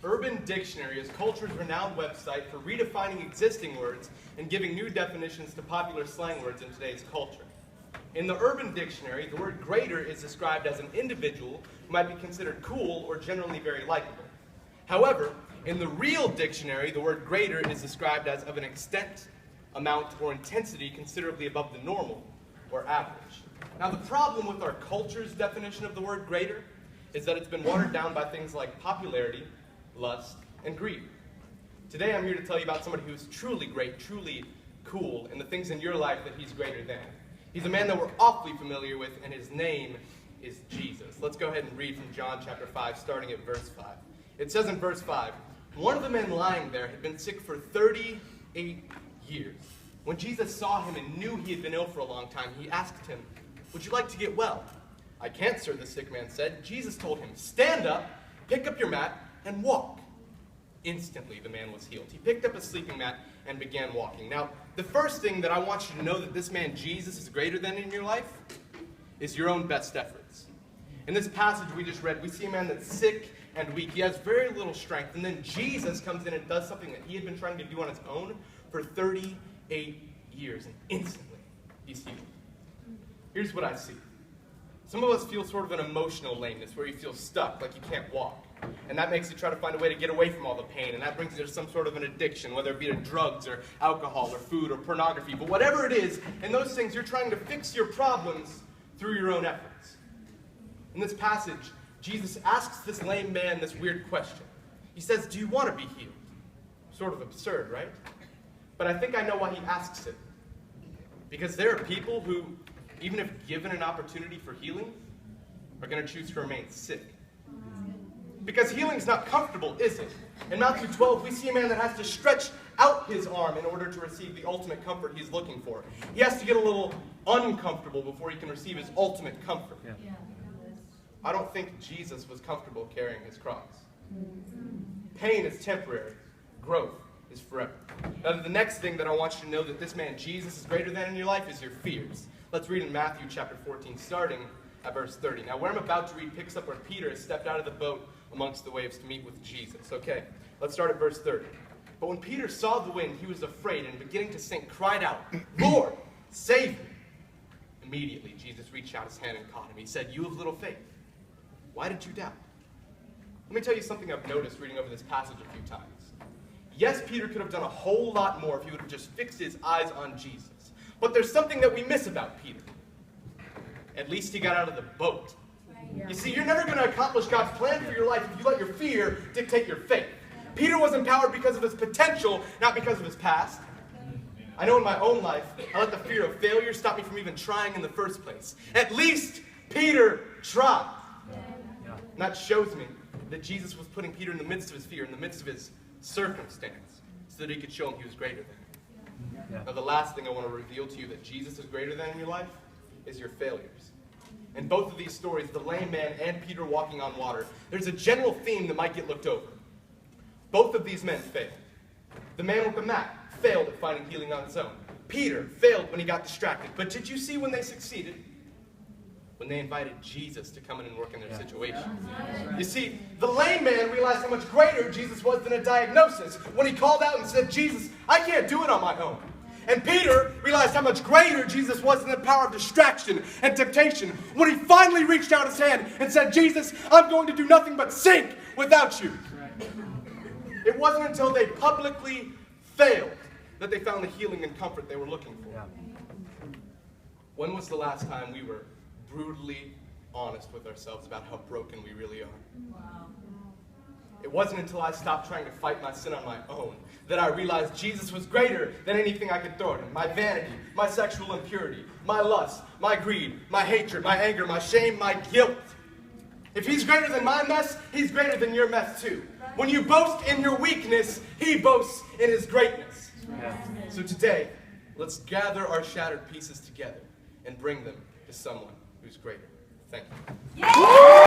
Urban Dictionary is culture's renowned website for redefining existing words and giving new definitions to popular slang words in today's culture. In the Urban Dictionary, the word greater is described as an individual who might be considered cool or generally very likable. However, in the Real Dictionary, the word greater is described as of an extent, amount, or intensity considerably above the normal or average. Now, the problem with our culture's definition of the word greater is that it's been watered down by things like popularity, lust, and greed. Today I'm here to tell you about somebody who's truly great, truly cool, and the things in your life that he's greater than. He's a man that we're awfully familiar with, and his name is Jesus. Let's go ahead and read from John chapter 5, starting at verse 5. It says in verse 5, "One of the men lying there had been sick for 38 years. When Jesus saw him and knew he had been ill for a long time, he asked him, 'Would you like to get well?' 'I can't, sir,' the sick man said. Jesus told him, 'Stand up, pick up your mat, and walk.' Instantly, the man was healed. He picked up a sleeping mat and began walking." Now, the first thing that I want you to know that this man Jesus is greater than in your life is your own best efforts. In this passage we just read, we see a man that's sick and weak. He has very little strength. And then Jesus comes in and does something that he had been trying to do on his own for 38 years. And instantly, he's healed. Here's what I see. Some of us feel sort of an emotional lameness where you feel stuck, like you can't walk. And that makes you try to find a way to get away from all the pain. And that brings you to some sort of an addiction, whether it be to drugs or alcohol or food or pornography. But whatever it is, in those things, you're trying to fix your problems through your own efforts. In this passage, Jesus asks this lame man this weird question. He says, "Do you want to be healed?" Sort of absurd, right? But I think I know why he asks it. Because there are people who, even if given an opportunity for healing, are going to choose to remain sick. Because healing's not comfortable, is it? In Matthew 12, we see a man that has to stretch out his arm in order to receive the ultimate comfort he's looking for. He has to get a little uncomfortable before he can receive his ultimate comfort. Yeah. I don't think Jesus was comfortable carrying his cross. Pain is temporary. Growth is forever. Now, the next thing that I want you to know that this man Jesus is greater than in your life is your fears. Let's read in Matthew chapter 14, starting at verse 30. Now, where I'm about to read picks up where Peter has stepped out of the boat amongst the waves to meet with Jesus. Okay, let's start at verse 30. "But when Peter saw the wind, he was afraid, and beginning to sink, cried out, 'Lord, save me!' Immediately, Jesus reached out his hand and caught him. He said, 'You have little faith. Why did you doubt?'" Let me tell you something I've noticed reading over this passage a few times. Yes, Peter could have done a whole lot more if he would have just fixed his eyes on Jesus. But there's something that we miss about Peter. At least he got out of the boat. You see, you're never going to accomplish God's plan for your life if you let your fear dictate your faith. Peter was empowered because of his potential, not because of his past. I know in my own life, I let the fear of failure stop me from even trying in the first place. At least Peter tried. And that shows me that Jesus was putting Peter in the midst of his fear, in the midst of his circumstance, so that he could show him he was greater than him. Now, the last thing I want to reveal to you that Jesus is greater than in your life is your failures. In both of these stories, the lame man and Peter walking on water, there's a general theme that might get looked over. Both of these men failed. The man with the mat failed at finding healing on his own. Peter failed when he got distracted. But did you see when they succeeded? When they invited Jesus to come in and work in their situation. You see, the lame man realized how much greater Jesus was than a diagnosis when he called out and said, "Jesus, I can't do it on my own." And Peter realized how much greater Jesus was than the power of distraction and temptation when he finally reached out his hand and said, "Jesus, I'm going to do nothing but sink without you." It wasn't until they publicly failed that they found the healing and comfort they were looking for. When was the last time we were brutally honest with ourselves about how broken we really are? It wasn't until I stopped trying to fight my sin on my own that I realized Jesus was greater than anything I could throw at him. My vanity, my sexual impurity, my lust, my greed, my hatred, my anger, my shame, my guilt. If he's greater than my mess, he's greater than your mess too. When you boast in your weakness, he boasts in his greatness. So today, let's gather our shattered pieces together and bring them to someone who's greater. Thank you.